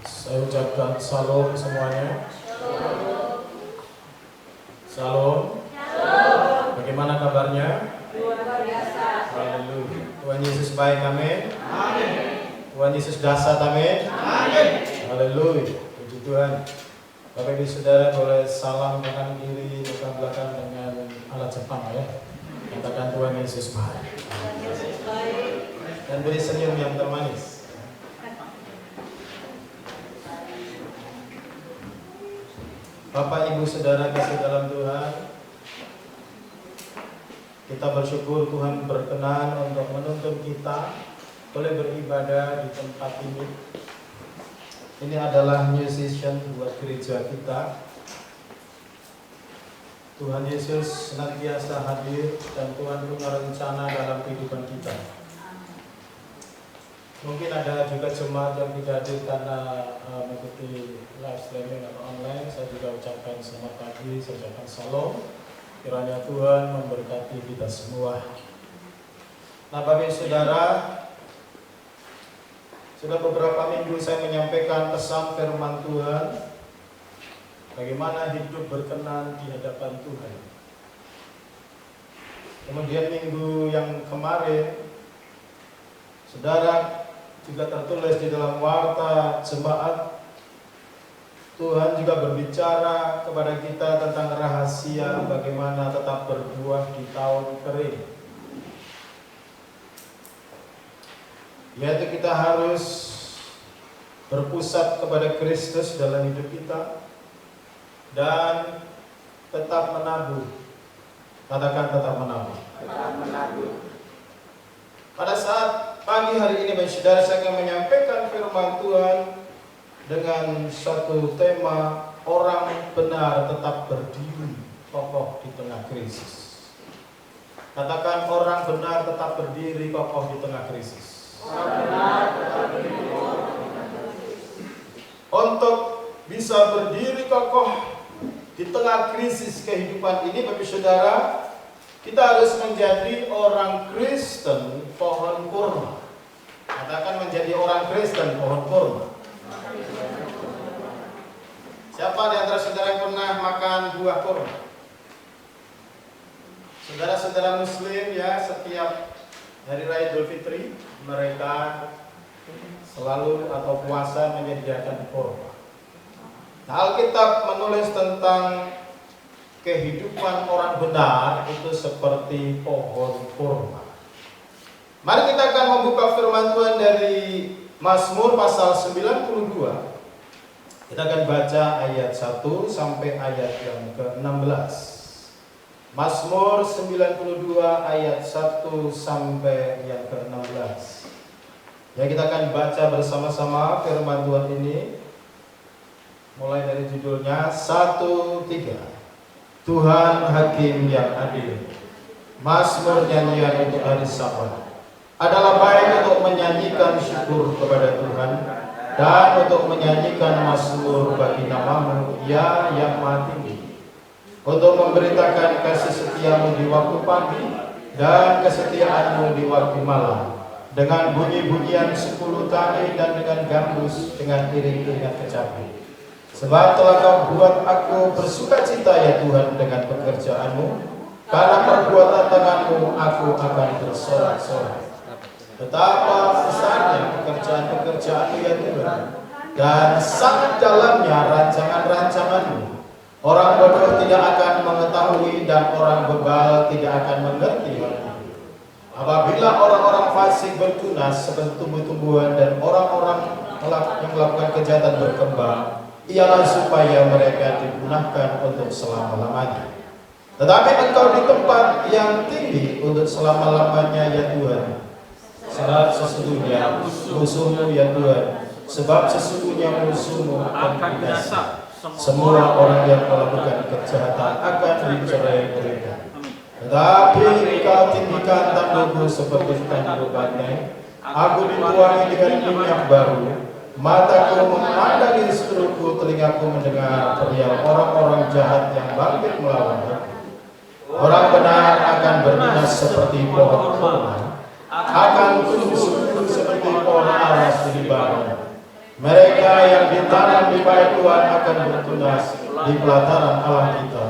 Saya ucapkan salam semuanya. Salam. Bagaimana kabarnya? Luar biasa. Haleluya. Tuhan Yesus baik, amin. Amin. Tuhan Yesus dahsyat, amin. Amin. Haleluya. Puji Tuhan. Bapak Ibu Saudara boleh salam kanan kiri, depan belakang dengan alat Jepang ya. Katakan Tuhan Yesus baik. Tuhan Yesus baik. Dan beri senyum yang termanis. Bapak Ibu Saudara kasih dalam Tuhan, kita bersyukur Tuhan berkenan untuk menuntun kita boleh beribadah di tempat ini. Ini adalah new season buat gereja kita. Tuhan Yesus senantiasa hadir dan Tuhan punya rencana dalam kehidupan kita. Mungkin ada juga jemaat yang tidak hadir karena mengikuti live streaming atau online. Saya juga ucapkan selamat pagi, saya ucapkan salam. Kiranya Tuhan memberkati kita semua. Nah, Bapak Ibu Saudara, sudah beberapa minggu saya menyampaikan pesan firman Tuhan, bagaimana hidup berkenan di hadapan Tuhan. Kemudian minggu yang kemarin, saudara, juga tertulis di dalam warta jemaat, Tuhan juga berbicara kepada kita tentang rahasia bagaimana tetap berbuah di tahun kering. Yaitu kita harus berpusat kepada Kristus dalam hidup kita dan tetap menabur. Katakan tetap menabur. Tetap menabur. Pada saat pagi hari ini, saudara, saya akan menyampaikan firman Tuhan dengan satu tema, orang benar tetap berdiri kokoh di tengah krisis. Katakan, orang benar tetap berdiri kokoh di tengah krisis. Orang benar tetap berdiri kokoh di tengah krisis. Untuk bisa berdiri kokoh di tengah krisis kehidupan ini, Bapak Saudara, kita harus menjadi orang Kristen pohon kurma. Katakan, menjadi orang Kristen pohon kurma. Siapa di antara saudara yang pernah makan buah kurma? Saudara-saudara Muslim ya, setiap hari raya Idul Fitri mereka selalu atau puasa menyediakan kurma. Nah, Alkitab menulis tentang kehidupan orang benar itu seperti pohon kurma. Mari kita akan membuka firman Tuhan dari Mazmur pasal 92. Kita akan baca ayat 1 sampai ayat yang ke-16. Mazmur 92 ayat 1 sampai yang ke-16. Ya, kita akan baca bersama-sama firman Tuhan ini. Mulai dari judulnya 1-3. Tuhan Hakim yang adil. Mazmur nyanyian untuk hari Sabat. Adalah baik untuk menyanyikan syukur kepada Tuhan dan untuk menyanyikan mazmur bagi nama-Mu, ya yang Maha Tinggi. Untuk memberitakan kasih setiamu di waktu pagi dan kesetiaan-Mu di waktu malam, dengan bunyi-bunyian 10 tari dan dengan gambus, dengan iring-iringan kecapi. Sebab telah Kau buat aku bersukacita ya Tuhan dengan pekerjaan-Mu, karena perbuatan tangan-Mu aku akan bersorak-sorak. Betapa besarnya pekerjaan-pekerjaan-Mu ya Tuhan, dan sangat dalamnya rancangan-rancangan-Mu. Orang bodoh tidak akan mengetahui dan orang bebal tidak akan mengerti. Apabila orang-orang fasik bertunas seperti tumbuh-tumbuhan dan orang-orang yang melakukan kejahatan berkembang, ialah supaya mereka dipunahkan untuk selama-lamanya. Tetapi Engkau di tempat yang tinggi untuk selama-lamanya ya Tuhan. Sebab sesungguhnya musuh-Mu ya Tuhan, sebab sesungguhnya musuh-Mu akan binasa. Semua orang yang melakukan kejahatan akan dicerai-beraikan. Tetapi Engkau tinggikan tandukku seperti tanduk banteng. Aku dituangi dengan minyak baru. Mataku memandangi seluruhku, telingaku mendengar teriak orang-orang jahat yang bangkit melawan aku. Orang benar akan berdinas seperti pohon kurma, akan tumbuh subur seperti pohon aras di Libanon. Mereka mereka yang ditanam di bait Tuhan akan bertunas di pelataran Allah kita.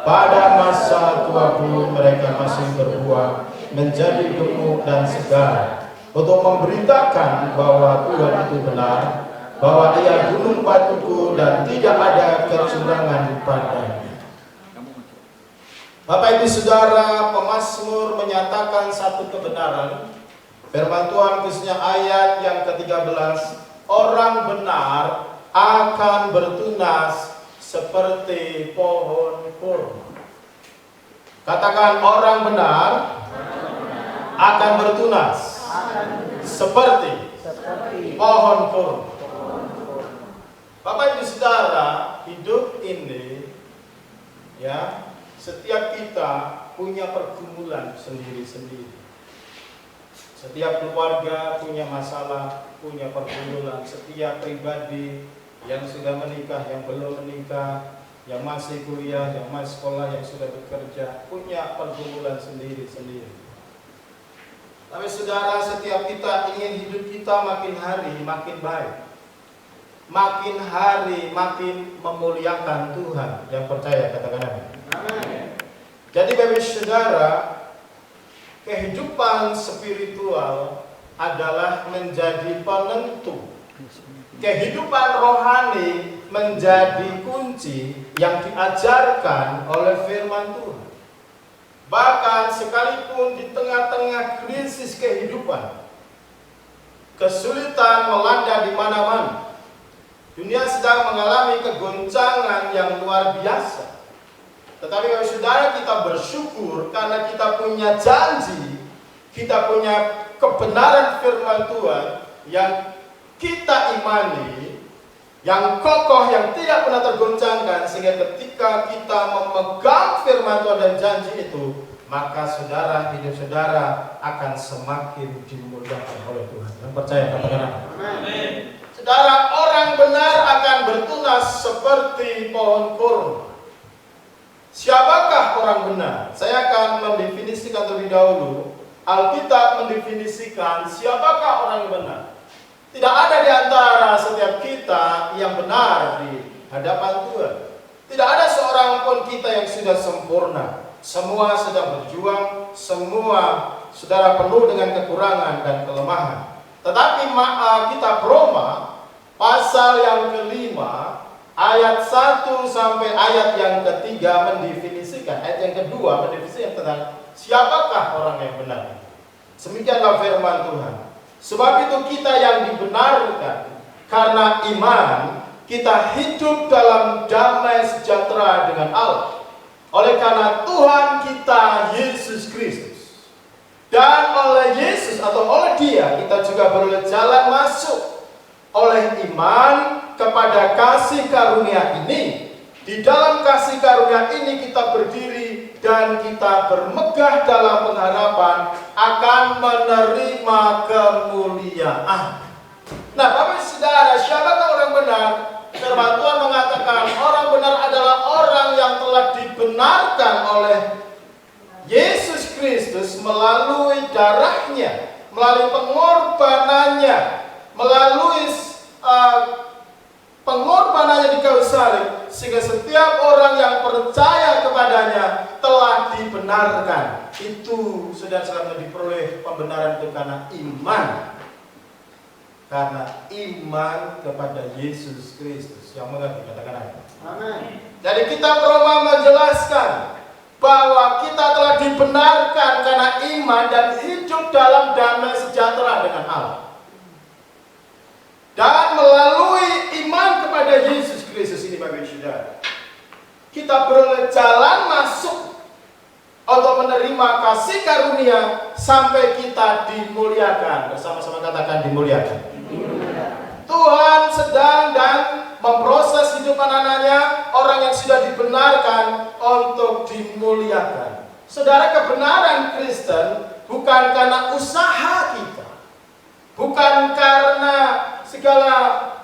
Pada masa tua pun mereka masih berbuah menjadi gemuk dan segar untuk memberitakan bahwa Tuhan itu benar, bahwa Ia gunung batuku dan tidak ada kecurangan padanya. Bapak Ibu Saudara, pemazmur menyatakan satu kebenaran. Firman Tuhan khususnya ayat yang ke-13, orang benar akan bertunas seperti pohon kurma. Katakan, orang benar akan bertunas seperti pohon kurma. Bapak Ibu Saudara, hidup ini ya, setiap kita punya pergumulan sendiri-sendiri. Setiap keluarga punya masalah, punya pergumulan. Setiap pribadi yang sudah menikah, yang belum menikah, yang masih kuliah, yang masih sekolah, yang sudah bekerja, punya pergumulan sendiri-sendiri. Tapi saudara, setiap kita ingin hidup kita makin hari makin baik, makin hari makin memuliakan Tuhan. Yang percaya katakan amin. Jadi Bapak Saudara, kehidupan spiritual adalah menjadi penentu. Kehidupan rohani menjadi kunci yang diajarkan oleh firman Tuhan. Bahkan sekalipun di tengah-tengah krisis kehidupan, kesulitan melanda di mana-mana, dunia sedang mengalami kegoncangan yang luar biasa. Tetapi kalau saudara, kita bersyukur karena kita punya janji, kita punya kebenaran firman Tuhan yang kita imani, yang kokoh, yang tidak pernah tergoncangkan, sehingga ketika kita memegang firman Tuhan dan janji itu, maka saudara, hidup saudara akan semakin dimuliakan oleh Tuhan. Yang percaya katakan amin. Saudara, orang benar akan bertunas seperti pohon kurma. Siapakah orang benar? Saya akan mendefinisikan terlebih dahulu. Alkitab mendefinisikan siapakah orang benar. Tidak ada di antara setiap kita yang benar di hadapan Tuhan. Tidak ada seorang pun kita yang sudah sempurna. Semua sedang berjuang, semua saudara penuh dengan kekurangan dan kelemahan. Tetapi kitab Roma pasal yang kelima ayat 1 sampai ayat yang ketiga mendefinisikan, ayat yang kedua mendefinisikan tentang siapakah orang yang benar. Demikianlah firman Tuhan. Sebab itu kita yang dibenarkan karena iman, kita hidup dalam damai sejahtera dengan Allah. Oleh karena Tuhan kita Yesus Kristus. Dan oleh Yesus atau oleh Dia kita juga beroleh jalan masuk oleh iman kepada kasih karunia ini. Di dalam kasih karunia ini kita berdiri dan kita bermegah dalam pengharapan akan menerima kemuliaan. Nah, Bapak Saudara, siapakah orang benar? Firman Tuhan mengatakan orang benar adalah orang yang telah dibenarkan oleh Yesus Kristus melalui darahnya, melalui pengorbanannya, melalui pengorbanannya di kayu salib, sehingga setiap orang yang percaya kepadanya telah dibenarkan. Itu saudara-saudara diperoleh pembenaran itu karena iman. Karena iman kepada Yesus Kristus. Yang mengerti katakan amin. Jadi kitab Roma menjelaskan bahwa kita telah dibenarkan karena iman dan hidup dalam damai sejahtera dengan Allah. Dan melalui iman kepada Yesus Kristus ini Bapak Saudara, kita beroleh jalan masuk untuk menerima kasih karunia sampai kita dimuliakan. Bersama-sama katakan dimuliakan. Tuhan sedang dan memproses hidup anak-anaknya, orang yang sudah dibenarkan untuk dimuliakan. Saudara, kebenaran Kristen bukan karena usaha kita, bukan karena segala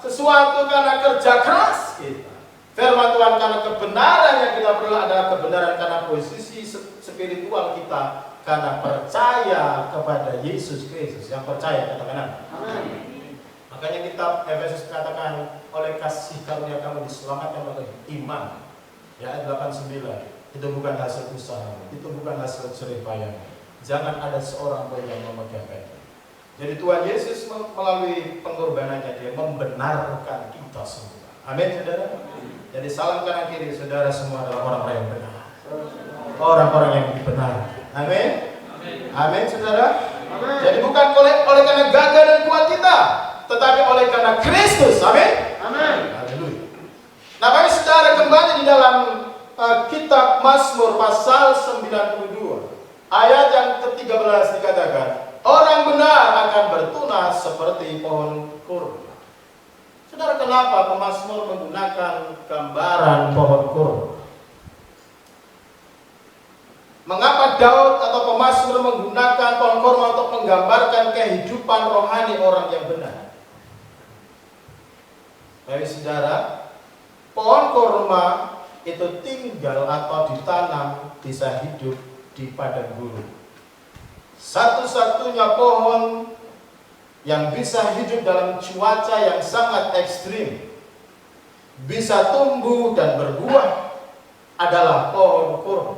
sesuatu, karena kerja keras kita. Firman Tuhan, karena kebenaran yang kita perlu adalah kebenaran karena posisi spiritual kita, karena percaya kepada Yesus Kristus. Yang percaya katakan amin. Makanya kitab Efesus katakan, oleh kasih karunia kamu diselamatkan oleh iman. Ya, ayat 89. Itu bukan hasil usaha, itu bukan hasil jerih payah. Jangan ada seorang pun yang memegahkan. Jadi Tuhan Yesus melalui pengorbanannya, dia membenarkan kita semua. Amin, saudara. Jadi salam kanan kiri, saudara semua adalah orang-orang yang benar. Orang-orang yang benar. Amin. Amin, saudara. Amin. Jadi bukan oleh karena gagah dan kuat kita, tetapi oleh karena Kristus. Amin. Amin. Haleluya. Nah, mari saudara kembali di dalam kitab Mazmur pasal 92. Ayat yang ke-13 dikatakan, orang benar akan bertunas seperti pohon kurma. Saudara, kenapa pemazmur menggunakan gambaran pohon kurma? Mengapa Daud atau pemazmur menggunakan pohon kurma untuk menggambarkan kehidupan rohani orang yang benar? Baik saudara, pohon kurma itu tinggal atau ditanam bisa hidup di padang gurun. Satu-satunya pohon yang bisa hidup dalam cuaca yang sangat ekstrim, bisa tumbuh dan berbuah, adalah pohon kurma.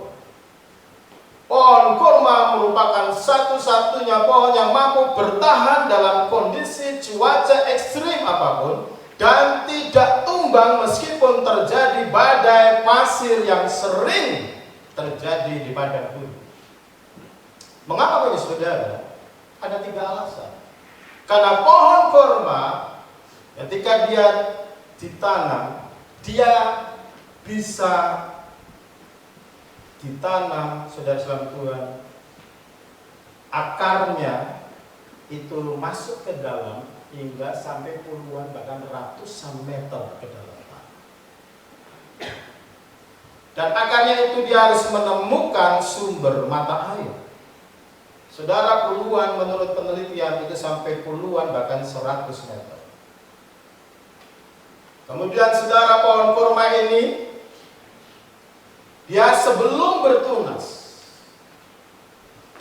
Pohon kurma merupakan satu-satunya pohon yang mampu bertahan dalam kondisi cuaca ekstrim apapun dan tidak tumbang meskipun terjadi badai pasir yang sering terjadi di padang gurun. Mengapa bagi saudara? Ada 3 alasan. Karena pohon kurma ketika dia ditanam, dia bisa ditanam, saudara salam Tuhan, akarnya itu masuk ke dalam hingga sampai puluhan bahkan ratusan meter ke dalam tanah. Dan akarnya itu dia harus menemukan sumber mata air. Saudara, puluhan menurut penelitian itu sampai puluhan bahkan 100 meter. Kemudian saudara, pohon kurma ini dia sebelum bertunas,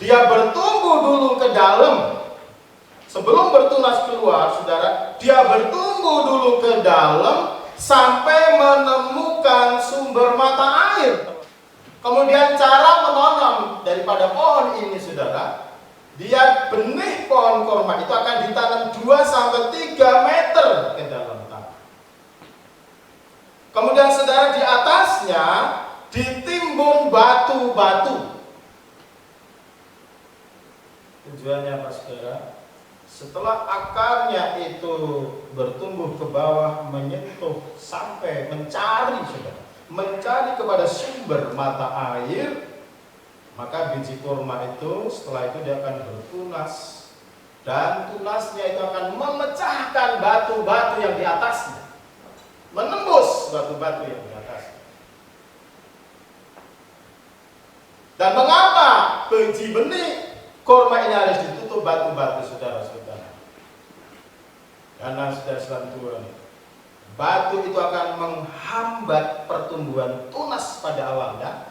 dia bertumbuh dulu ke dalam. Sebelum bertunas keluar, saudara, dia bertumbuh dulu ke dalam sampai menemukan sumber mata air. Kemudian cara menanam daripada pohon ini, saudara, dia benih pohon kurma itu akan ditanam 2-3 meter ke dalam tanah. Kemudian saudara, di atasnya ditimbun batu-batu. Tujuannya apa, saudara? Setelah akarnya itu bertumbuh ke bawah, menyentuh sampai mencari, saudara, mencari kepada sumber mata air, maka biji kurma itu setelah itu dia akan bertunas, dan tunasnya itu akan memecahkan batu-batu yang di atasnya, menembus batu-batu yang di atasnya. Dan mengapa biji benih kurma ini harus ditutup batu-batu, saudara-saudara? Karena saudara Tuhan, batu itu akan menghambat pertumbuhan tunas pada awalnya,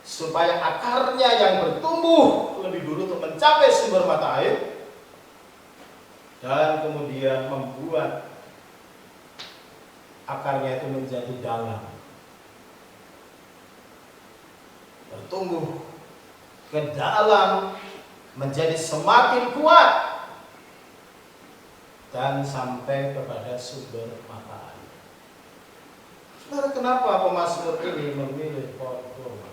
supaya akarnya yang bertumbuh lebih dulu untuk mencapai sumber mata air, dan kemudian membuat akarnya itu menjadi dalam, bertumbuh ke dalam, menjadi semakin kuat, dan sampai kepada sumber mata air. Saudara, kenapa pemazmur ini memilih pohon kurma?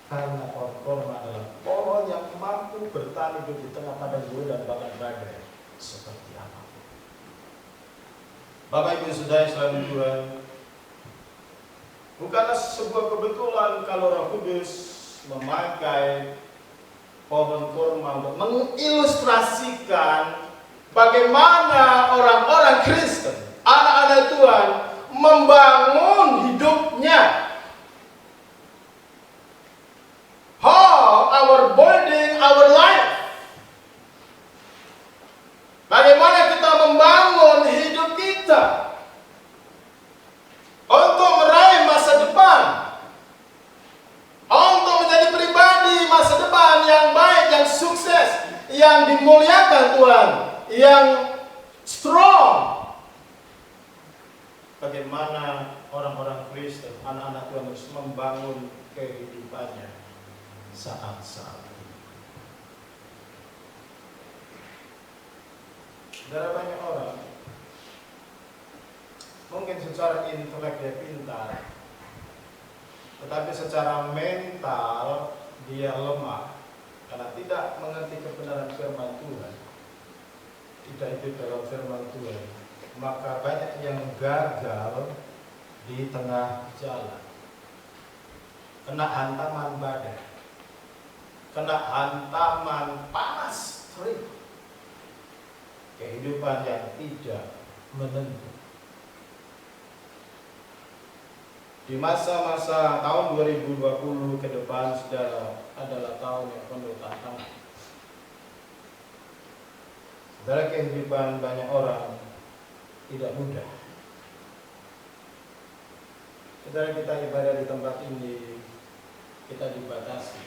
Karena pohon kurma adalah pohon yang mampu bertahan hidup di tengah padang gurun dan bahkan badai seperti apapun. Bapak Ibu saudara salam Tuhan, bukanlah sebuah kebetulan kalau Roh Kudus memakai pohon kurma untuk mengilustrasikan bagaimana orang-orang Kristen, anak-anak Tuhan, membangun hidupnya. How our building our life. Bagaimana kita membangun hidup kita untuk meraih masa depan, untuk menjadi pribadi masa depan yang baik, yang sukses, yang dimuliakan Tuhan, yang strong bagaimana orang-orang Kristen, anak-anak Tuhan harus membangun kehidupannya saat-saat ini. Saudara, banyak orang mungkin secara intelek dia pintar, tetapi secara mental dia lemah karena tidak mengerti kebenaran firman Tuhan, tidak hidup dalam firman Tuhan. Maka banyak yang gagal di tengah jalan, kena hantaman badai, kena hantaman panas terik, kehidupan yang tidak menentu. Di masa-masa tahun 2020 ke depan, saudara, adalah tahun yang penuh tantangan. Saudara, kehidupan banyak orang tidak mudah. Saudara, kita ibadah di tempat ini, kita dibatasi.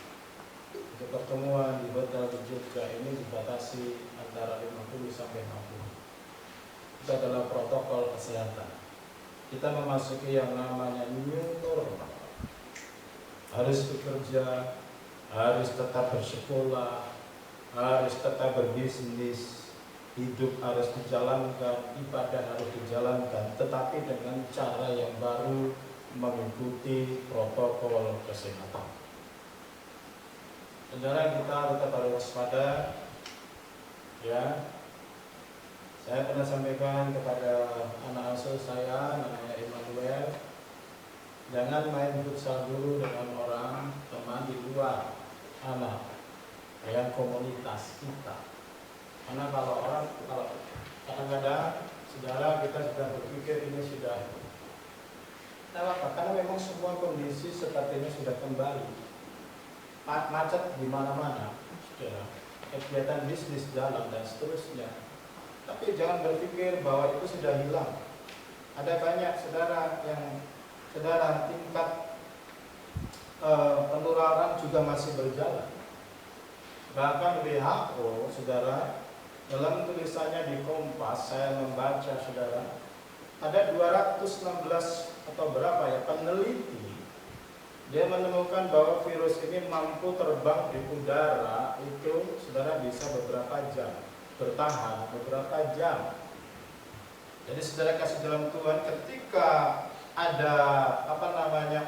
Untuk pertemuan di hotel di Jogja ini dibatasi antara 50 sampai 60. Itu adalah protokol kesehatan. Kita memasuki yang namanya new normal. Harus bekerja, harus tetap bersekolah, harus tetap berbisnis, hidup harus dijalankan, ibadah harus dijalankan, tetapi dengan cara yang baru, mengikuti protokol kesehatan. Saudara, kita tetap harus waspada, ya. Saya pernah sampaikan kepada anak asuh saya, namanya Emmanuel, jangan main futsal dulu dengan orang teman di luar anak, yang komunitas kita. Karena kalau kadang-kadang saudara kita sudah berpikir ini sudah apa? Karena memang semua kondisi sepertinya sudah kembali, macet di mana-mana, saudara. Kegiatan bisnis jalan dan seterusnya. Tapi jangan berpikir bahwa itu sudah hilang. Ada banyak saudara yang tingkat penularan juga masih berjalan. Bahkan WHO, saudara, dalam tulisannya di Kompas, saya membaca, saudara, ada 216 atau berapa ya peneliti, dia menemukan bahwa virus ini mampu terbang di udara itu, saudara, bisa beberapa jam, bertahan beberapa jam. Jadi saudara kasih dalam Tuhan, ketika ada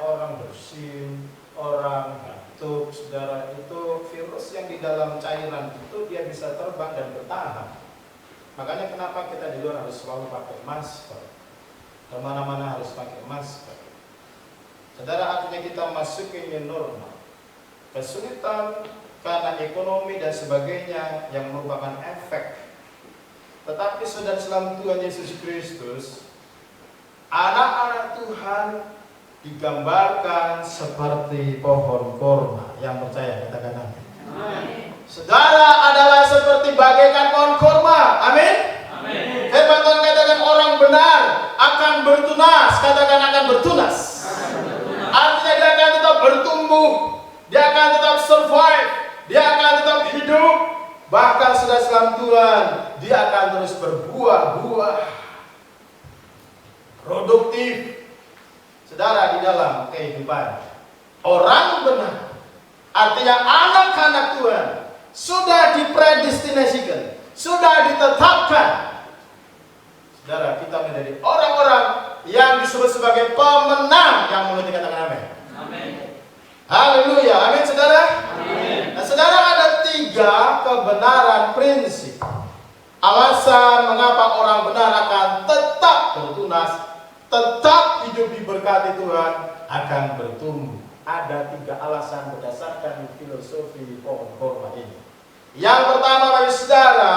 orang bersin, orang batuk, saudara, itu virus yang di dalam cairan itu dia bisa terbang dan bertahan. Makanya kenapa kita di luar harus selalu pakai masker, kemana-mana harus pakai masker. Saudara, artinya kita masuk ke new normal. Kesulitan karena ekonomi dan sebagainya yang merupakan efek. Tetapi saudara dalam Tuhan Yesus Kristus, anak-anak Tuhan digambarkan seperti pohon korma. Yang percaya katakan amin. Saudara adalah seperti bagaikan pohon korma. Amin. Firman Tuhan katakan orang benar akan bertunas. Katakan akan bertunas. Artinya dia akan tetap bertumbuh, dia akan tetap survive, dia akan tetap hidup. Bahkan sudah dalam Tuhan, dia akan terus berbuah-buah, produktif. Saudara, di dalam kehidupan orang benar, artinya anak-anak Tuhan, sudah dipredestinasikan, sudah ditetapkan. Saudara, kita menjadi orang-orang yang disebut sebagai pemenang. Yang mulai dikatakan amin. Haleluya, amin saudara. Amin. Nah saudara, ada 3 kebenaran prinsip alasan mengapa orang benar akan tetap bertunas, tetap hidup diberkati Tuhan, akan bertumbuh. Ada 3 alasan berdasarkan filosofi pohon korma ini. Yang pertama, bagi saudara,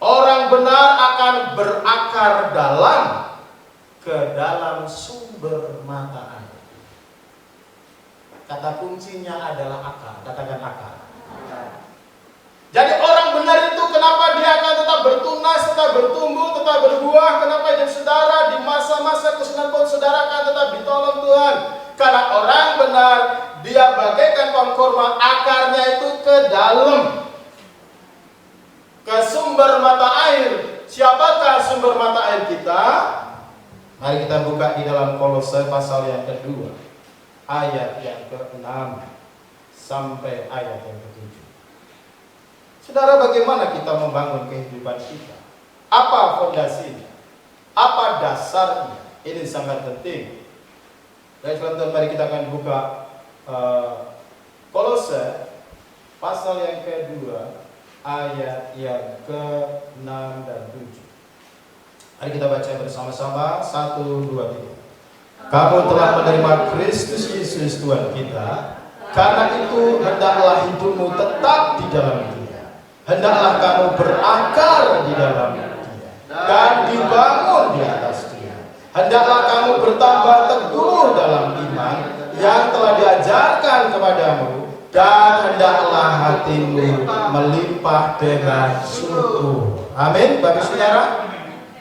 orang benar akan berakar ke dalam sumber mata air. Kata kuncinya adalah akar. Katakan akar. Jadi orang benar itu kenapa dia akan tetap bertunas, tetap bertumbuh, tetap berbuah? Kenapa hidup saudara di masa-masa kesulitan pun saudara akan tetap ditolong Tuhan? Karena orang benar, dia bagaikan pohon korma, akarnya itu ke dalam, ke sumber mata air. Siapakah sumber mata air kita? Mari kita buka di dalam Kolose pasal yang kedua, ayat yang ke-6 sampai ayat yang ke-7. Saudara, bagaimana kita membangun kehidupan kita? Apa fondasinya? Apa dasarnya? Ini sangat penting. Baik teman-teman, mari kita akan buka Kolose pasal yang kedua, ayat yang ke-6 dan 7. Mari kita baca bersama-sama. 1, 2, 3. Kamu telah menerima Kristus Yesus Tuhan kita. Karena itu hendaklah hidupmu tetap di dalam Dia. Hendaklah kamu berakar di dalam Dia dan dibangun di atas Dia. Hendaklah kamu bertambah teguh dalam iman yang telah diajarkan kepadamu, dan hendaklah hatimu melimpah dengan syukur. Amin, Bapak Saudara.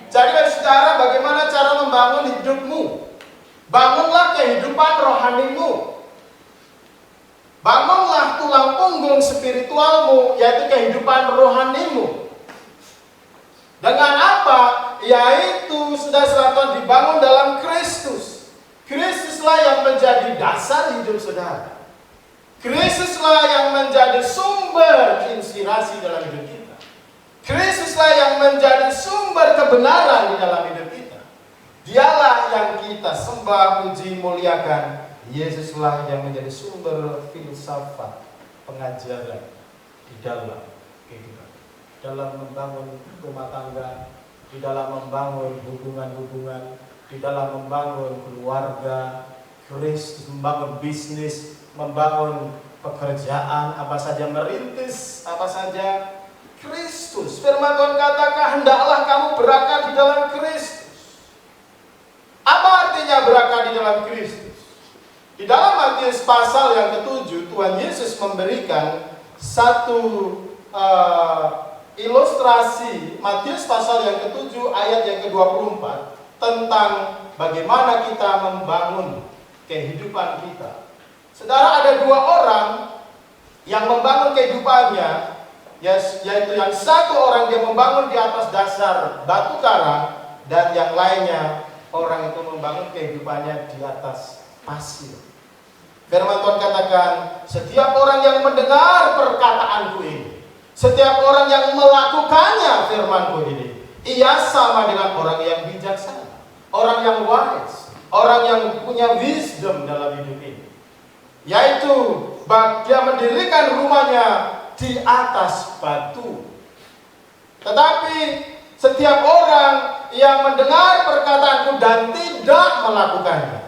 Jadi Bapak Saudara, bagaimana cara membangun hidupmu? Bangunlah kehidupan rohanimu. Bangunlah tulang punggung spiritualmu, yaitu kehidupan rohanimu. Dengan apa? Yaitu saudara-saudara dibangun dalam Kristus. Kristuslah yang menjadi dasar hidup saudara. Kristuslah yang menjadi sumber inspirasi dalam hidup kita. Kristuslah yang menjadi sumber kebenaran di dalam hidup kita. Dialah yang kita sembah, puji, muliakan. Yesuslah yang menjadi sumber filsafat pengajaran di dalam kehidupan, dalam membangun rumah tangga, di dalam membangun hubungan-hubungan, di dalam membangun keluarga, Kristus, membangun bisnis, membangun pekerjaan, apa saja, merintis apa saja, Kristus. Firman Tuhan katakan, hendaklah kamu berakar di dalam Kristus. Apa artinya berakar di dalam Kristus? Di dalam Matius pasal yang ke-7, Tuhan Yesus memberikan satu ilustrasi. Matius pasal yang ke-7 ayat yang ke-24 tentang bagaimana kita membangun kehidupan kita. Saudara, ada dua orang yang membangun kehidupannya, yaitu yang satu orang dia membangun di atas dasar batu karang, dan yang lainnya orang itu membangun kehidupannya di atas pasir. Firman Tuhan katakan, setiap orang yang mendengar perkataanku ini, setiap orang yang melakukannya, firmanku ini, ia sama dengan orang yang bijaksana, orang yang wise, orang yang punya wisdom dalam hidup ini. Yaitu dia mendirikan rumahnya di atas batu. Tetapi setiap orang yang mendengar perkataanku dan tidak melakukannya,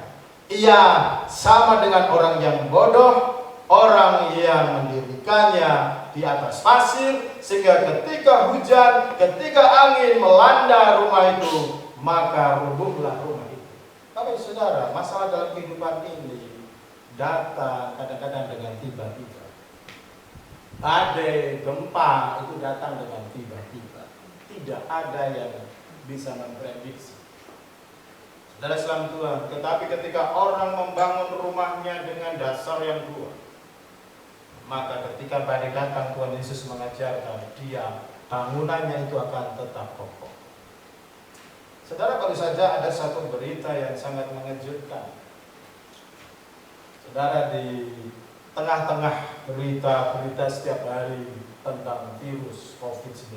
ia sama dengan orang yang bodoh, orang yang mendirikannya di atas pasir, sehingga ketika hujan, ketika angin melanda rumah itu, maka rubuhlah rumah itu. Tapi saudara, masalah dalam kehidupan ini datang kadang-kadang dengan tiba-tiba. Badai, gempa itu datang dengan tiba-tiba. Tidak ada yang bisa memprediksi. Saudara salam Tuhan, tetapi ketika orang membangun rumahnya dengan dasar yang kuat, maka ketika badai datang, Tuhan Yesus mengajarkan dia bangunannya itu akan tetap kokoh. Saudara, baru saja ada satu berita yang sangat mengejutkan. Saudara, di tengah-tengah berita-berita setiap hari tentang virus COVID-19,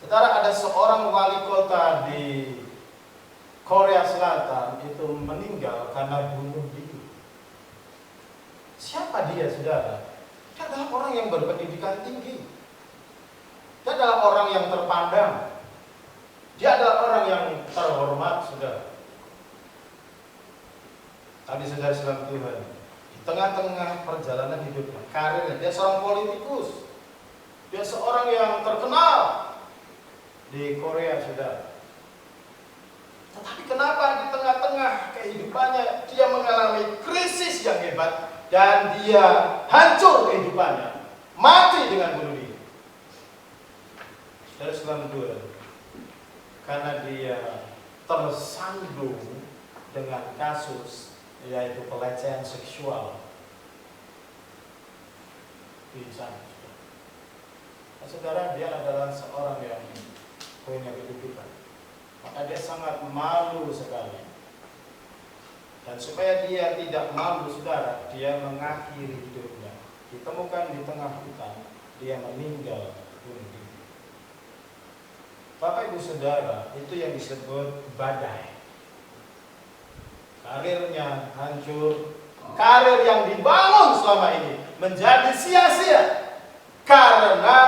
saudara, ada seorang wali kota di Korea Selatan itu meninggal karena bunuh diri. Siapa dia, saudara? Dia adalah orang yang berpendidikan tinggi. Dia adalah orang yang terpandang. Dia adalah orang yang terhormat, saudara. Tadi saudara salam Tuhan, di tengah-tengah perjalanan hidupnya, karirnya, dia seorang politikus. Dia seorang yang terkenal di Korea, saudara. Tetapi kenapa di tengah-tengah kehidupannya dia mengalami krisis yang hebat dan dia hancur kehidupannya, mati dengan bunuh diri? Saudara salam Tuhan, karena dia tersandung dengan kasus yaitu pelecehan seksual di sana. Nah, saudara, dia adalah seorang yang punya kedudukan. maka dia sangat malu sekali. Dan supaya dia tidak malu, saudara, dia mengakhiri hidupnya. Ditemukan di tengah hutan, dia meninggal bunuh diri. Bapak Ibu Saudara, itu yang disebut badai. Karirnya hancur, karir yang dibangun selama ini menjadi sia-sia karena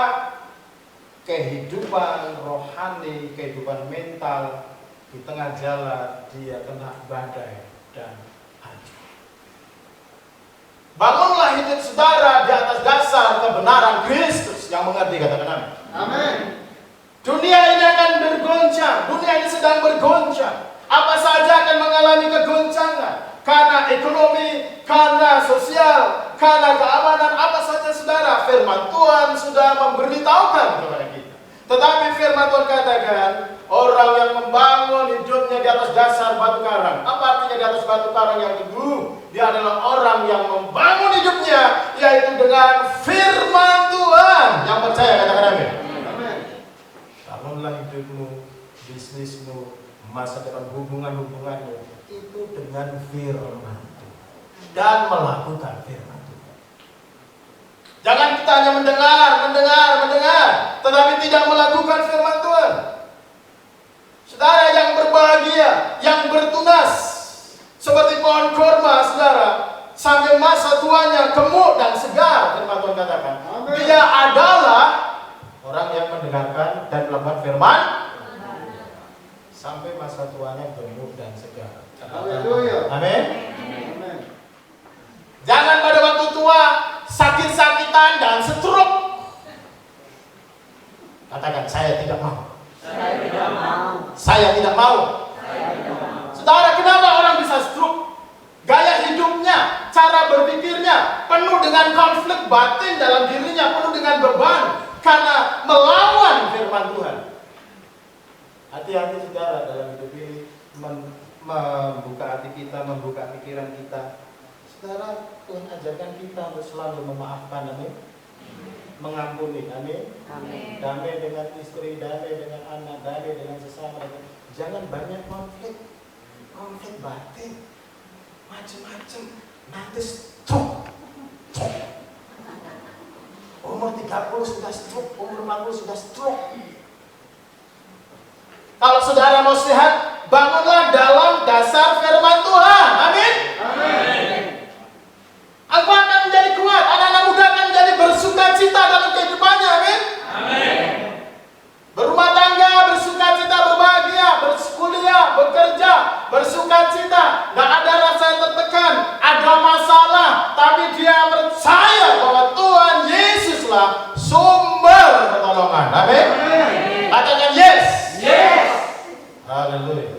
kehidupan rohani, kehidupan mental di tengah jalan dia kena badai dan hancur. Bangunlah hidup saudara di atas dasar kebenaran Kristus yang mengerti, katakan amin. Amin. Dunia ini akan bergoncang, dunia ini sedang bergoncang. Apa saja akan mengalami kegoncangan karena ekonomi, karena sosial, karena keamanan, apa saja saudara. Firman Tuhan sudah memberitahukan kepada kita. Tetapi firman Tuhan katakan, orang yang membangun hidupnya di atas dasar batu karang. Apa artinya di atas batu karang yang teguh? Dia adalah orang yang membangun hidupnya, yaitu dengan firman Tuhan. Yang percaya katakan amin. Bangunlah hidupmu, bisnismu, masa depan hubungan-hubunganmu itu dengan firman Tuhan dan melakukan firman Tuhan. Jangan kita hanya mendengar, tetapi tidak melakukan firman Tuhan. Saudara yang berbahagia, yang bertunas, seperti pohon korma, saudara, sampai masa tuanya gemuk dan segar, firman Tuhan katakan. Amen. Dia adalah orang yang mendengarkan dan melakukan firman sampai masa tuanya gemuk dan segar. Amin. Jangan pada waktu tua sakit-sakitan dan stroke. Katakan, saya tidak mau. Saya tidak mau. Saya tidak mau. Saudara, kenapa orang bisa stroke? Gaya hidupnya, cara berpikirnya penuh dengan konflik batin dalam dirinya, penuh dengan beban karena melawan firman Tuhan. Hati-hati saudara dalam hidup ini membuka hati kita, membuka pikiran kita. Saudara, Tuhan ajarkan kita untuk selalu memaafkan, amin. Mengampuni, amin. Amin. Damai dengan istri, damai dengan anak, damai dengan sesama. Jangan banyak konflik batin, macam-macam. Nanti stroke. Umur 30 sudah stroke, umur 40 sudah stroke. Kalau saudara mau sehat, bangunlah dalam dasar firman Tuhan. Amin. Amin. Engkau akan menjadi kuat, anak-anak muda akan menjadi bersukacita dalam kehidupannya. Amin. Amin. Berumah tangga, bersukacita, berbahagia, berkuliah, bekerja, bersukacita. Gak ada rasa tertekan, ada masalah, tapi dia percaya bahwa Tuhan Yesuslah sumber pertolongan. Amin. Katakan yes. Yes. Haleluya.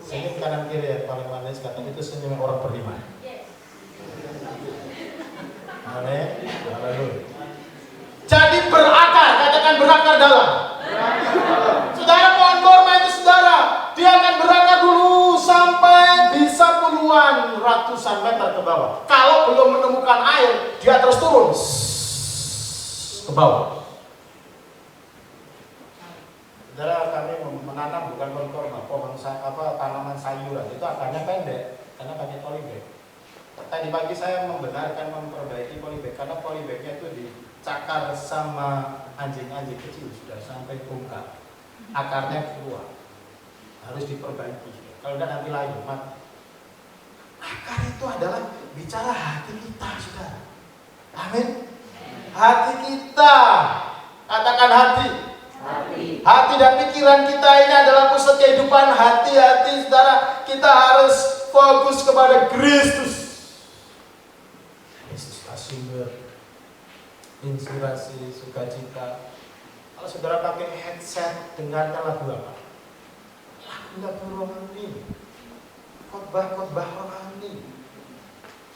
Senyum kanan kiri ya, paling manis kata itu senyum orang beriman. Amin. Haleluya. Jadi berakar, katakan berakar dalam. Saudara, pohon korma itu saudara, dia akan berakar dulu sampai bisa puluhan ratusan meter ke bawah. Kalau belum menemukan air, dia terus turun ke bawah. Saudara, kami menanam bukan pohon korma, tanaman sayuran. Itu akarnya pendek karena pakai polybag. Tadi pagi saya membenarkan memperbaiki polybag karena polybagnya itu dicakar sama anjing-anjing kecil sudah sampai bongkar. Akarnya keluar, harus diperbaiki. Kalau tidak nanti layu mati. Akar itu adalah bicara hati kita, saudara. Amin. Hati kita, katakan hati. Hati dan pikiran kita ini adalah pusat kehidupan. Hati-hati saudara, kita harus fokus kepada Kristus. Kristuslah sumber inspirasi, sukacita. Kalau saudara pakai headset, dengarkan lagu apa? Lagu rohani, khotbah rohani.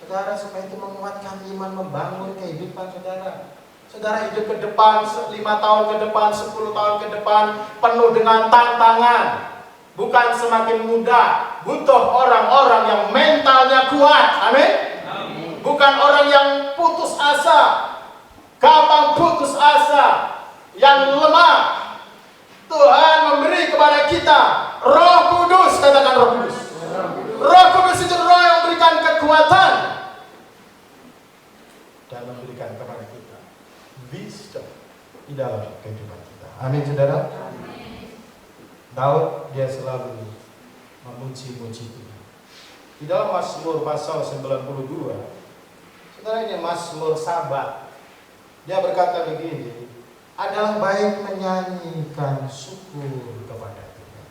Saudara, supaya itu menguatkan iman, membangun kehidupan saudara. Saudara hidup ke depan, 5 tahun ke depan, 10 tahun ke depan, penuh dengan tantangan. Bukan semakin mudah, butuh orang-orang yang mentalnya kuat. Amin. Bukan orang yang putus asa, gampang putus asa, yang lemah. Tuhan memberi kepada kita Roh Kudus, katakan Roh Kudus. Roh Kudus itu roh yang memberikan kekuatan dan memberikan kepada kita wisdom di dalam kehidupan kita. Amin, saudara. Daud dia selalu memuji-muji Tuhan. Di dalam Mazmur pasal 92, saudara, ini Mazmur sabat. Dia berkata begini, adalah baik menyanyikan syukur kepada Tuhan.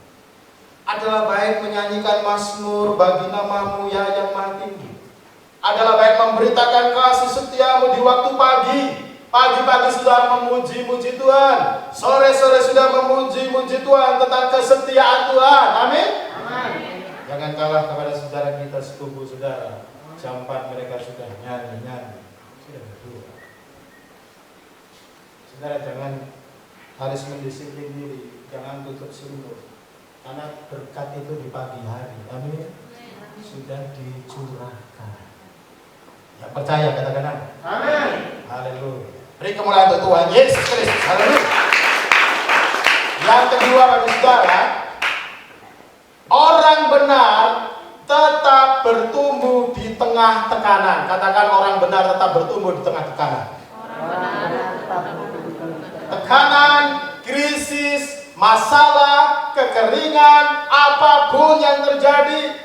Adalah baik menyanyikan mazmur bagi namamu ya yang maha tinggi. Adalah baik memberitakan kasih setiamu di waktu pagi. Pagi-pagi sudah memuji-muji Tuhan. Sore-sore sudah memuji-muji Tuhan tentang kesetiaan Tuhan. Amin. Jangan kalah kepada saudara kita setubuh saudara. Jam 4 mereka sudah nyanyi-nyanyi. Sudah berdua. Saudara jangan harus mendisiplin diri. Jangan tutup selimut. Karena berkat itu di pagi hari. Amin. Sudah dicurahkan. Yang percaya katakan amin. Haleluya. Beri kemuliaan untuk Tuhan Yesus Kristus. Haleluya. Yang kedua bagi saudara, orang benar tetap bertumbuh di tengah tekanan. Katakan orang benar tetap bertumbuh di tengah tekanan. Tekanan, krisis, masalah, kekeringan, apapun yang terjadi.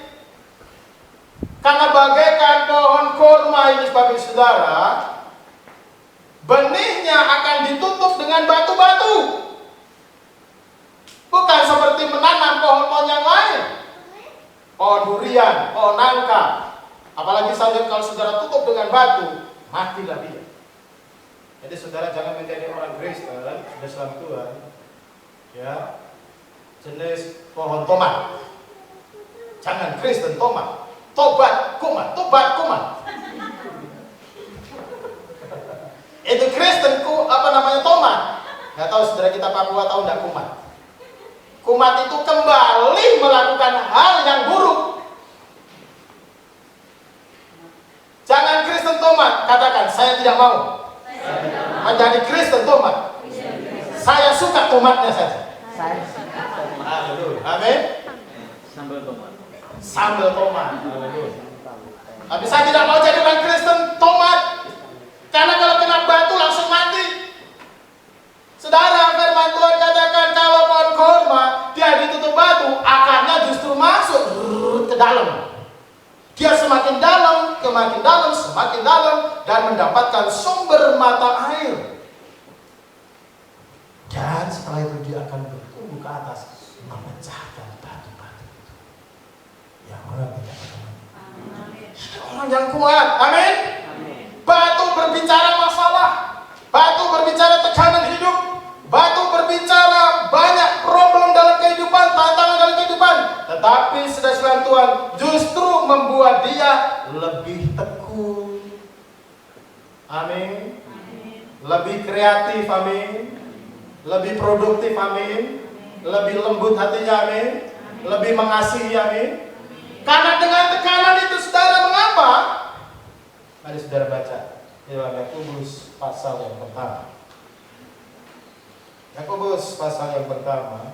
Karena bagaikan pohon kurma ini sebagai saudara, benihnya akan ditutup dengan batu-batu. Bukan seperti menanam pohon-pohon yang lain. Pohon durian, pohon nangka. Apalagi saja kalau saudara tutup dengan batu, matilah dia. Jadi saudara jangan menjadi orang Kristen, sudah selamat Tuhan. Ya, jenis pohon tomat. Jangan Kristen tomat. Tobat kumat, tobat kumat. Itu Kristen tomat. Nggak tahu saudara kita Papua tahu nggak kumat? Kumat itu kembali melakukan hal yang buruk. Jangan Kristen tomat. Katakan saya tidak mau menjadi Kristen tomat. Saya suka tomatnya saja. Haleluya. Amin. Sambal tomat. Sambal tomat. Tapi saya tidak mau jadi orang Kristen tomat. Karena kalau kena batu langsung mati. Saudara, firman Tuhan katakan kalau pohon kurma dia ditutup batu, akarnya justru masuk ke dalam. Dia semakin dalam, semakin dalam dan mendapatkan sumber mata air. Dan setelah itu dia akan bertumbuh ke atas, memecahkan batu-batu. Yang orang tidak berteman. Orang yang kuat, amin. Batu berbicara masalah, batu berbicara tekanan hidup, batu berbicara banyak problem dalam kehidupan, tantangan dalam kehidupan. Tetapi saudara Tuhan justru membuat dia lebih tekun, amin. Lebih kreatif, amin. Lebih produktif, amin. Lebih lembut hatinya, amin. Lebih mengasihi, amin. Karena dengan tekanan itu saudara mengapa? Mari saudara baca dalam Yakobus pasal yang pertama. Yakobus pasal yang pertama.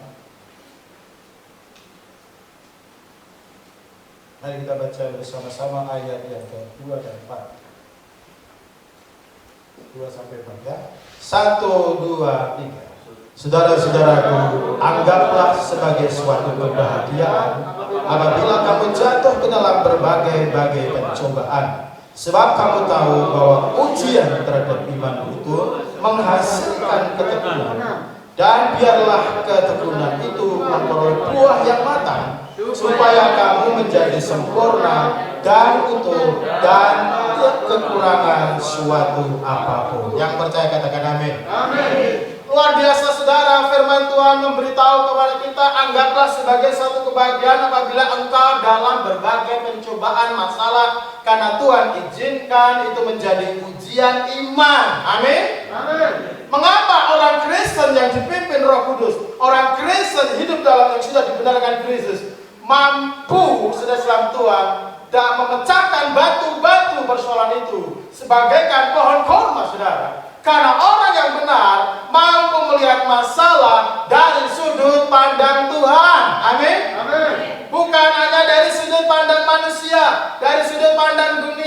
Mari kita baca bersama-sama ayat yang ke-2 dan 4. 2 sampai 4 ya. 1, 2, 3. Saudara-saudaraku, anggaplah sebagai suatu kebahagiaan apabila kamu jatuh ke dalam berbagai-bagai pencobaan. Sebab kamu tahu bahwa ujian terhadap iman itu menghasilkan ketekunan. Dan biarlah ketekunan itu memperoleh buah yang matang, supaya kamu menjadi sempurna dan utuh dan kekurangan suatu apapun. Yang percaya katakan amin. Amin. Luar biasa saudara, firman Tuhan memberitahu kepada kita, anggaplah sebagai suatu kebahagiaan apabila engkau dalam berbagai pencobaan masalah, karena Tuhan izinkan itu menjadi ujian iman. Amin. Amin. Mengapa orang Kristen yang dipimpin Roh Kudus, orang Kristen hidup dalam yang sudah dibenarkan Kristus, mampu sudah selamat Tuhan dan memecahkan batu-batu persoalan itu sebagaikan pohon kurma saudara? Karena orang yang benar mampu melihat masalah dari sudut pandang Tuhan. Amin.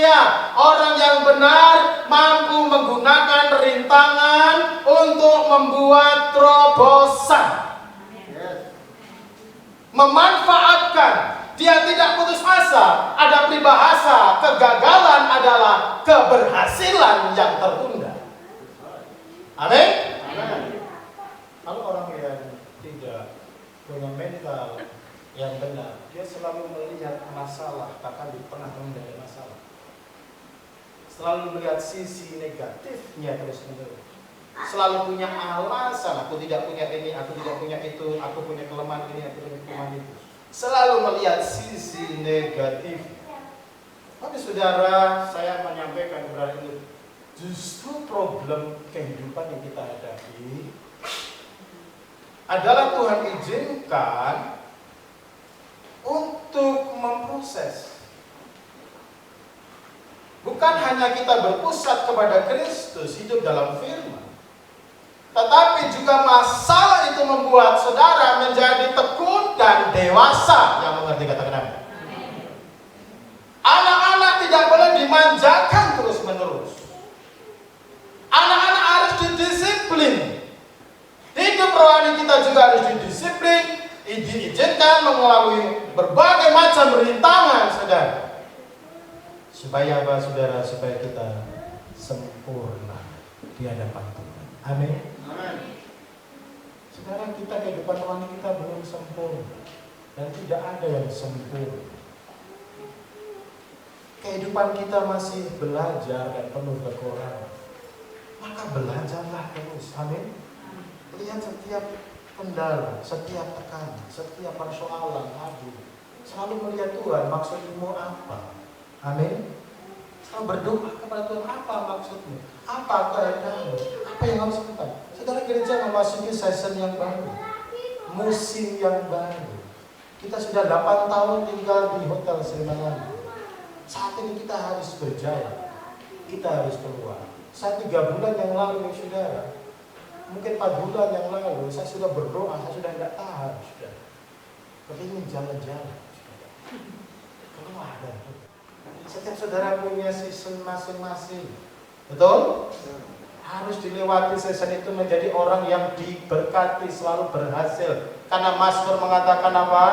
setia. Orang yang benar mampu menggunakan rintangan untuk membuat terobosan. Memanfaatkan. Dia tidak putus asa. Ada peribahasa, kegagalan adalah keberhasilan yang tertunda. Amin. Kalau orang yang tidak punya mental yang benar, dia selalu melihat masalah bahkan di tengah-tengah dari masalah. Selalu melihat sisi negatifnya terus-menerus. Selalu punya alasan, aku tidak punya ini, aku tidak punya itu, aku punya kelemahan ini, aku punya kelemahan itu. Selalu melihat sisi negatif. Tapi saudara, saya menyampaikan kepada itu, justru problem kehidupan yang kita hadapi adalah Tuhan izinkan untuk memproses. Bukan hanya kita berpusat kepada Kristus, hidup dalam firman, tetapi juga masalah itu membuat saudara menjadi tekun dan dewasa yang mengerti kata amin. Anak-anak tidak boleh dimanjakan terus-menerus. Anak-anak harus didisiplin. Hidup rohani kita juga harus didisiplin, diizinkan melalui berbagai macam rintangan, saudara. Supaya apa, saudara? Supaya kita sempurna di hadapan Tuhan. Amin. Sekarang kita kehidupan rohani kita belum sempurna dan tidak ada yang sempurna. Kehidupan kita masih belajar dan penuh kekurangan. Maka belajarlah terus. Amin. Lihat setiap kendala, setiap tekanan, setiap persoalan adu. Selalu melihat Tuhan, maksudmu apa? Amin. Selalu berdoa kepada Tuhan, apa maksudmu? Apa keadaanmu? Apa yang harus kita? Saudara, gereja memasuki season yang baru, musim yang baru. Kita sudah 8 tahun tinggal di Hotel Srimangan. Saat ini kita harus berjalan, kita harus keluar. Saya 3 bulan yang lalu, saudara, mungkin 4 bulan yang lalu, saya sudah berdoa, saya sudah tidak tahan, sudah. Kepingin jalan-jalan, keluar dan setiap saudara punya season masing-masing, betul? Harus dilewati season itu menjadi orang yang diberkati, selalu berhasil. Karena Mazmur mengatakan apa?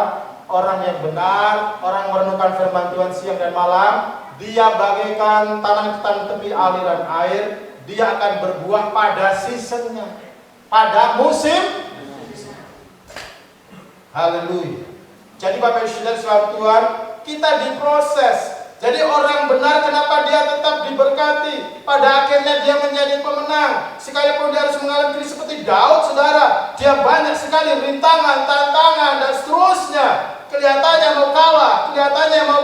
Orang yang benar, orang merenungkan firman Tuhan siang dan malam, dia bagaikan tanah tepi aliran air, dia akan berbuah pada seasonnya, pada musim. Haleluya. Jadi Bapak Ibu Saudara selalu Tuhan, kita diproses. Jadi orang benar, kenapa dia tetap diberkati? Pada akhirnya dia menjadi pemenang. Sekalipun dia harus mengalami seperti Daud, saudara, dia banyak sekali rintangan, tantangan, dan seterusnya. Kelihatannya mau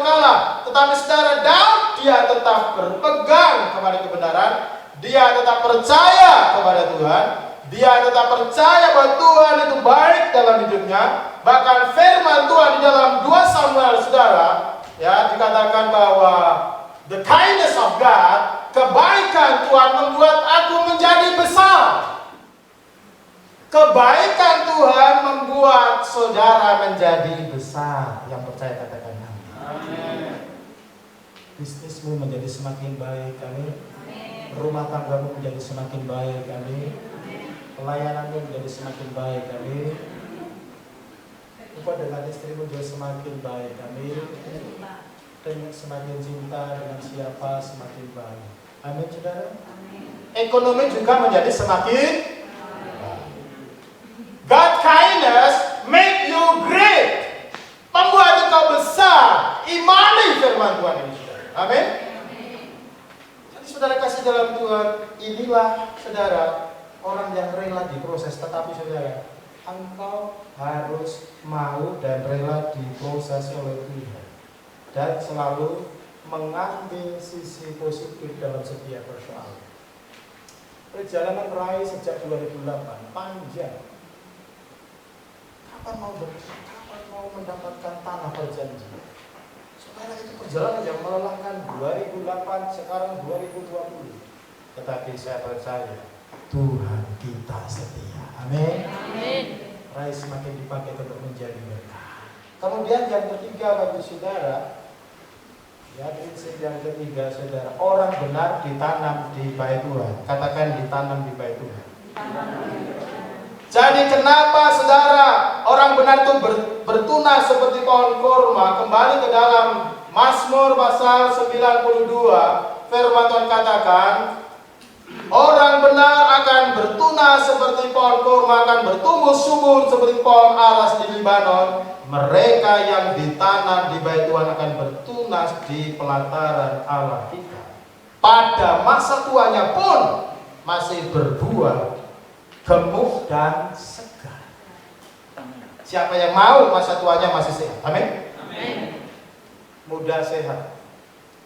kalah, tetapi saudara, Daud, dia tetap berpegang kepada kebenaran, dia tetap percaya kepada Tuhan, dia tetap percaya bahwa Tuhan itu baik dalam hidupnya. Bahkan firman Tuhan di dalam 2 Samuel, saudara, ya, dikatakan bahwa the kindness of God, kebaikan Tuhan membuat aku menjadi besar. Kebaikan Tuhan membuat saudara menjadi besar. Yang percaya katakan amin. Bisnismu menjadi semakin baik, amin. Rumah tanggamu menjadi semakin baik, amin. Pelayananmu menjadi semakin baik, amin. Engkau dengan istrimu juga semakin baik, amin. Dan semakin cinta dengan siapa semakin baik, amin, saudara. Ekonomi juga menjadi semakin baik. God kindness make you great, membuat engkau besar. Imani firman Tuhan ini, saudara. Amin. Jadi saudara kasih dalam Tuhan, inilah saudara orang yang rela diproses. Tetapi saudara, engkau harus mau dan rela diproses oleh Tuhan, dan selalu mengambil sisi positif dalam setiap persoalan. Perjalanan Rai sejak 2008 panjang. Kapan mau mendapatkan tanah perjanjian? Saudara, itu perjalanan yang melelahkan. 2008, sekarang 2020. Tetapi saya percaya Tuhan kita setia. Amin. Amin. Rai semakin dipakai untuk menjadi berkah. Kemudian yang ketiga bagi saudara, Ya, prinsip yang ketiga, saudara, orang benar ditanam di bait Tuhan. Katakan ditanam di bait Tuhan. Jadi kenapa saudara orang benar itu bertunas seperti pohon korma? Kembali ke dalam Mazmur pasal 92, firman Tuhan katakan, orang benar akan bertunas seperti pohon korma, akan bertumbuh subur seperti pohon aras di Libanon. Mereka yang ditanam di bait Tuhan akan bertunas di pelataran Allah kita. Pada masa tuanya pun masih berbuah gemuk dan segar. Siapa yang mau masa tuanya masih sehat? Amin. Muda sehat,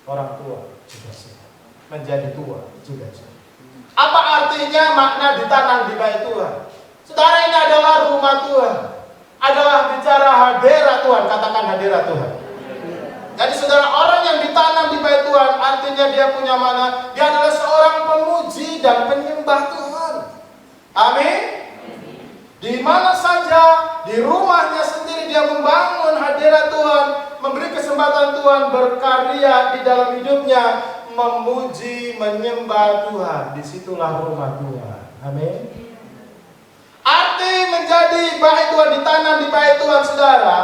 orang tua juga sehat, menjadi tua juga sehat. Apa artinya makna ditanam di bait Tuhan? Saudara, ini adalah rumah Tuhan, adalah bicara hadirat Tuhan. Katakan hadirat Tuhan. Jadi saudara, orang yang ditanam di bait Tuhan artinya dia punya mana? Dia adalah seorang pemuji dan penyembah Tuhan. Amin. Di mana saja, di rumahnya sendiri dia membangun hadirat Tuhan, memberi kesempatan Tuhan berkarya di dalam hidupnya, memuji, menyembah Tuhan. Disitulah rumah Tuhan. Amin. Arti menjadi bait Tuhan, ditanam di bait Tuhan, saudara,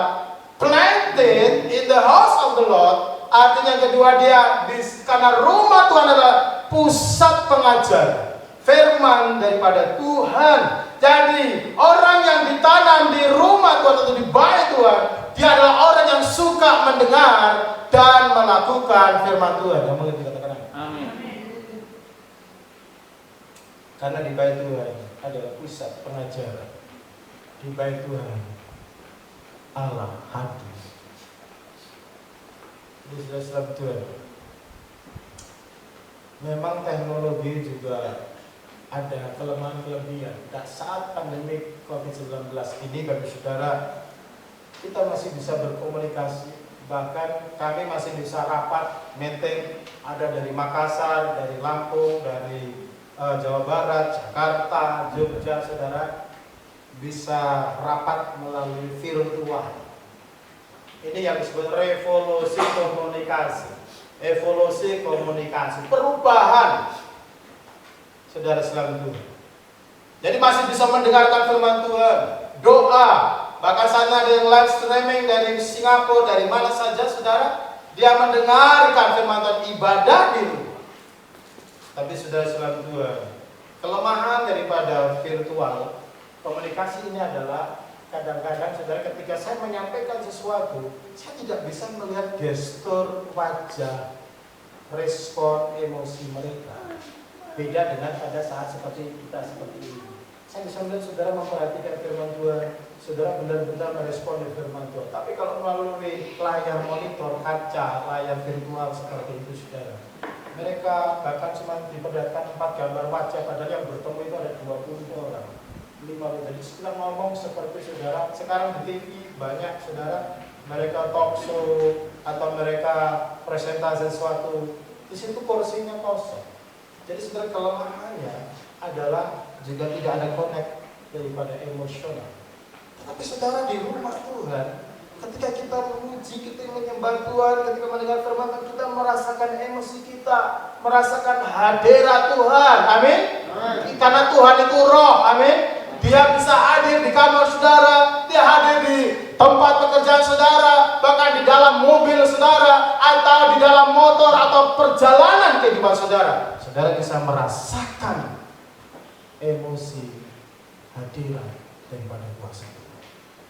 planted in the house of the Lord. Artinya kedua, dia karena rumah Tuhan adalah pusat pengajaran firman daripada Tuhan. Jadi orang yang ditanam di rumah Tuhan atau di bait Tuhan, dia adalah orang yang suka mendengar dan melakukan firman Tuhan. Yang mengerti katakan amin. Karena di bait Tuhan adalah pusat pengajaran. Di bait Tuhan Allah hadir. Ini sudah Tuhan. Memang teknologi juga ada kelemahan-kelebihan. Saat pandemi COVID-19 ini, bagi saudara, kita masih bisa berkomunikasi. Bahkan kami masih bisa rapat, meeting, ada dari Makassar, dari Lampung, dari Jawa Barat, Jakarta, Jogja, saudara, bisa rapat melalui virtual. Ini yang disebut revolusi komunikasi. Evolusi komunikasi, perubahan, saudara selalu. Jadi masih bisa mendengarkan firman Tuhan, doa. Bahkan saat ada yang live streaming dari Singapura, dari mana saja, saudara, dia mendengarkan firman Tuhan, ibadah di rumah. Tapi saudara selalu Tuhan, kelemahan daripada virtual komunikasi ini adalah kadang-kadang, saudara, ketika saya menyampaikan sesuatu, saya tidak bisa melihat gestur wajah, respon emosi mereka. Beda dengan pada saat seperti kita seperti ini. Saya bisa melihat saudara memperhatikan firman Tuhan, saudara benar-benar merespon firman Tuhan. Tapi kalau melalui layar monitor, kaca, layar virtual seperti itu, saudara, mereka bahkan cuma diperlihatkan 4 gambar wajah, padahal yang bertemu itu ada 20 orang, 50. Jadi kita ngomong seperti saudara, sekarang di TV banyak, saudara, mereka talk show atau mereka presentasi sesuatu, di situ kursinya kosong. Jadi saudara, kelemahannya adalah juga tidak ada connect daripada emosional. Tapi saudara, di rumah Tuhan, ketika kita memuji, kita menyembah Tuhan, ketika mendengar firman Tuhan, kita merasakan emosi kita, merasakan hadirat Tuhan. Amin. Karena Tuhan itu roh. Amin. Dia bisa hadir di kamar saudara, dia hadir di tempat pekerjaan saudara, bahkan di dalam mobil saudara, atau di dalam motor atau perjalanan kehidupan saudara. Saudara bisa merasakan emosi hadirat daripada kuasa Tuhan.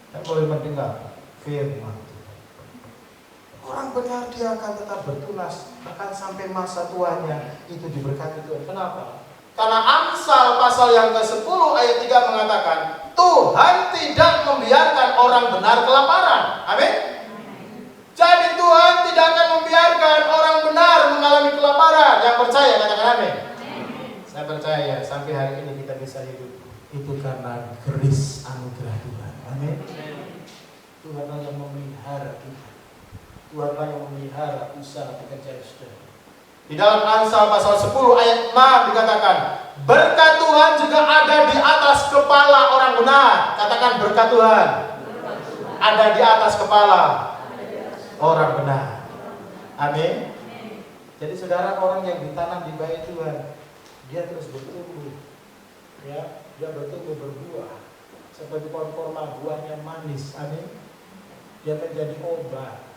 Dan boleh mendengar firman Tuhan. Orang benar dia akan tetap bertunas, bahkan sampai masa tuanya itu diberkati Tuhan. Kenapa? Karena Amsal pasal yang ke-10 ayat 3 mengatakan, Tuhan tidak membiarkan orang benar kelaparan. Amin. Jadi Tuhan tidak akan membiarkan orang benar mengalami kelaparan. Yang percaya katakan amin. Saya percaya sampai hari ini kita bisa hidup itu karena grace anugerah Tuhan. Amin. Tuhanlah yang memelihara kita. Tuhanlah yang memelihara usaha pekerjaan saudara. Di dalam Amsal pasal 10 ayat 6 dikatakan, berkat Tuhan juga ada di atas kepala orang benar. Katakan berkat Tuhan ada di atas kepala orang benar. Amin. Jadi saudara, orang yang ditanam di bait Tuhan, dia terus bertumbuh, ya, dia bertumbuh berbuah seperti pohon korma, buahnya manis. Amin. Dia menjadi obat.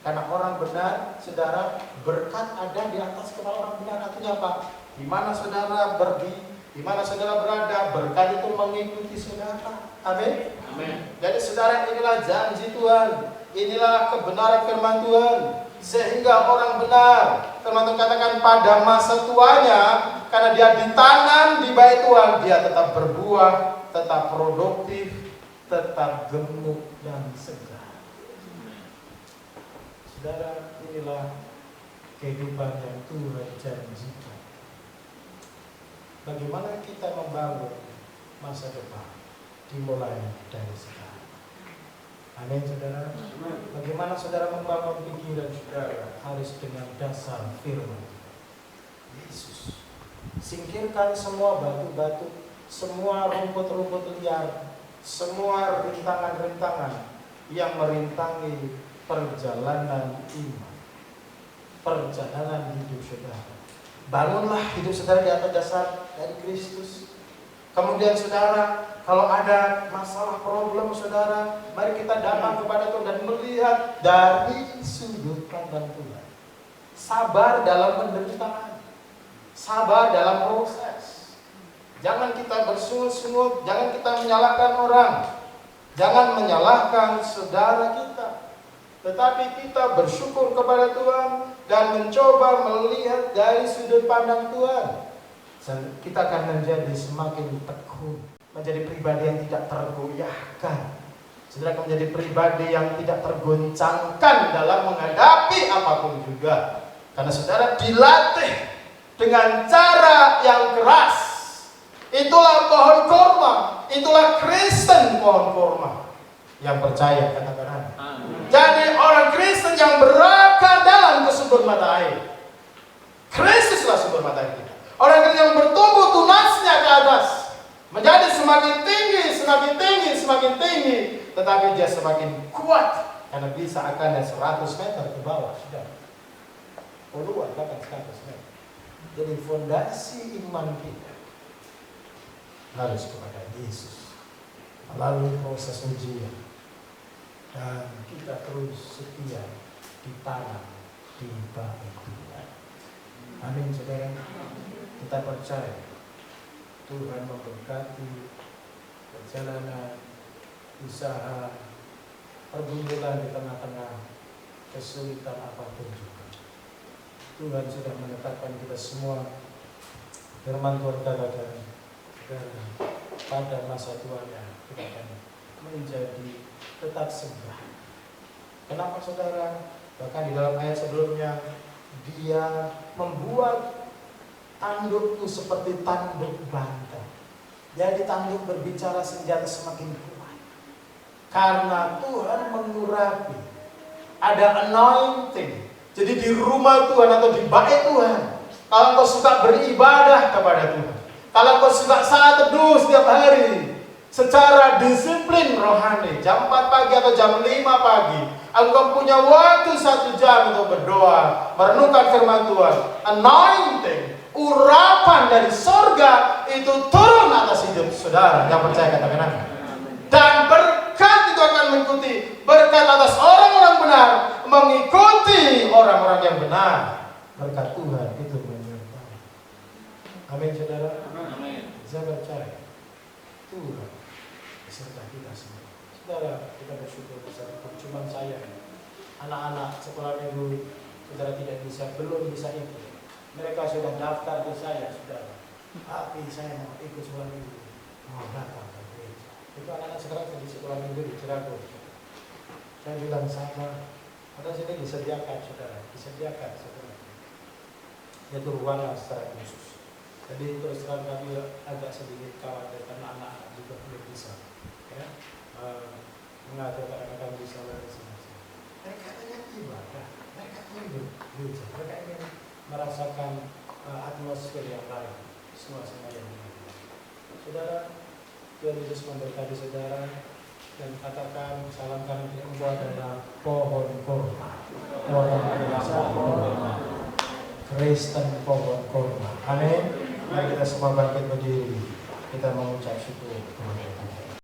Karena orang benar, saudara, berkat ada di atas kepala orang benar. Artinya apa? Di mana saudara pergi, di mana saudara berada, berkat itu mengikuti saudara. Amin. Amin. Jadi saudara, inilah janji Tuhan, inilah kebenaran firman Tuhan. Sehingga orang benar, firman Tuhan katakan pada masa tuanya, karena dia ditanam di bait Tuhan, dia tetap berbuah, tetap produktif, tetap gemuk dan segar. Saudara, inilah kehidupan yang Tuhan janjikan. Bagaimana kita membangun masa depan? Dimulai dari sekarang. Amin, saudara. Bagaimana saudara membangun pikiran saudara? Harus dengan dasar firman Yesus. Singkirkan semua batu-batu, semua rumput-rumput liar, semua rintangan-rintangan yang merintangi perjalanan iman, perjalanan hidup saudara. Bangunlah hidup saudara di atas dasar dari Kristus. Kemudian saudara, kalau ada masalah problem saudara, mari kita datang kepada Tuhan dan melihat dari sudut pandang Tuhan. Sabar dalam penderitaan, sabar dalam proses. Jangan kita bersungut-sungut, jangan kita menyalahkan orang, jangan menyalahkan saudara kita. Tetapi kita bersyukur kepada Tuhan dan mencoba melihat dari sudut pandang Tuhan. Kita akan menjadi semakin tekun, menjadi pribadi yang tidak tergoyahkan. Saudara akan menjadi pribadi yang tidak tergoncangkan dalam menghadapi apapun juga. Karena saudara dilatih dengan cara yang keras. Itulah pohon korma, itulah Kristen pohon korma. Yang percaya katakan amin. Jadi orang Kristen yang berakar dalam kesumber mata air. Kristuslah sumber mata air kita. Orang Kristen yang bertumbuh tunasnya ke atas, menjadi semakin tinggi, semakin tinggi, semakin tinggi, tetapi dia semakin kuat karena bisa akan 100 meter ke bawah sudah. Puluhan bahkan 100 meter. Jadi fondasi iman kita harus kepada Yesus melalui proses ujian, dan kita terus setia ditanam di bait Tuhan. Amin, saudara. Kita percaya Tuhan memberkati perjalanan usaha, pergumulan di tengah-tengah kesulitan apapun juga. Tuhan sudah menetapkan kita semua. Firman Tuhan katakan, pada masa tuanya kita akan menjadi tetap segar. Kenapa saudara? Bahkan di dalam ayat sebelumnya, dia membuat tandukku seperti tanduk banteng. Jadi tanduk berbicara senjata semakin kuat. Karena Tuhan mengurapi. Ada anointing. Jadi di rumah Tuhan atau di bait Tuhan, kalau kau suka beribadah kepada Tuhan, kalau kau suka saat teduh setiap hari secara disiplin rohani, jam 4 pagi atau jam 5 pagi, engkau punya waktu 1 jam untuk berdoa, merenungkan firman Tuhan, anointing, urapan dari surga itu turun atas hidup saudara yang percaya katakan amin. Dan berkat itu akan mengikuti, berkat atas orang-orang benar mengikuti orang-orang yang benar. Berkat Tuhan itu menyertai. Amin saudara. Amin. Saya percaya Tuhan beserta kita semua. Saudara, kita bersyukur bisa cuma saya, anak-anak sekolah minggu saudara tidak bisa, belum bisa ikut. Mereka sudah daftar ke saya, saudara. Tapi saya mau ikut sekolah minggu, mau datang ke gereja. Itu anak-anak sekarang di sekolah minggu di Cirebon. Saya bilang sama, ada sini disediakan, saudara, disediakan, saudara. Itu ruangan secara khusus. Jadi terus terang kami agak sedikit khawatir karena anak-anak juga belum bisa, ya, mengatur anak-anak bisa berpartisipasi. Mereka ingin ibadah, mereka ingin gereja, mereka ingin merasakan atmosfer yang lain, suasana yang lain. Saudara, Tuhan Yesus memberkati saudara dan katakan salam kami untuk adalah pohon korma. orang dewasa kurma, Kristen pohon kurma. Amin. Mari kita semua bangkit berdiri. Kita mengucap syukur kepada Tuhan.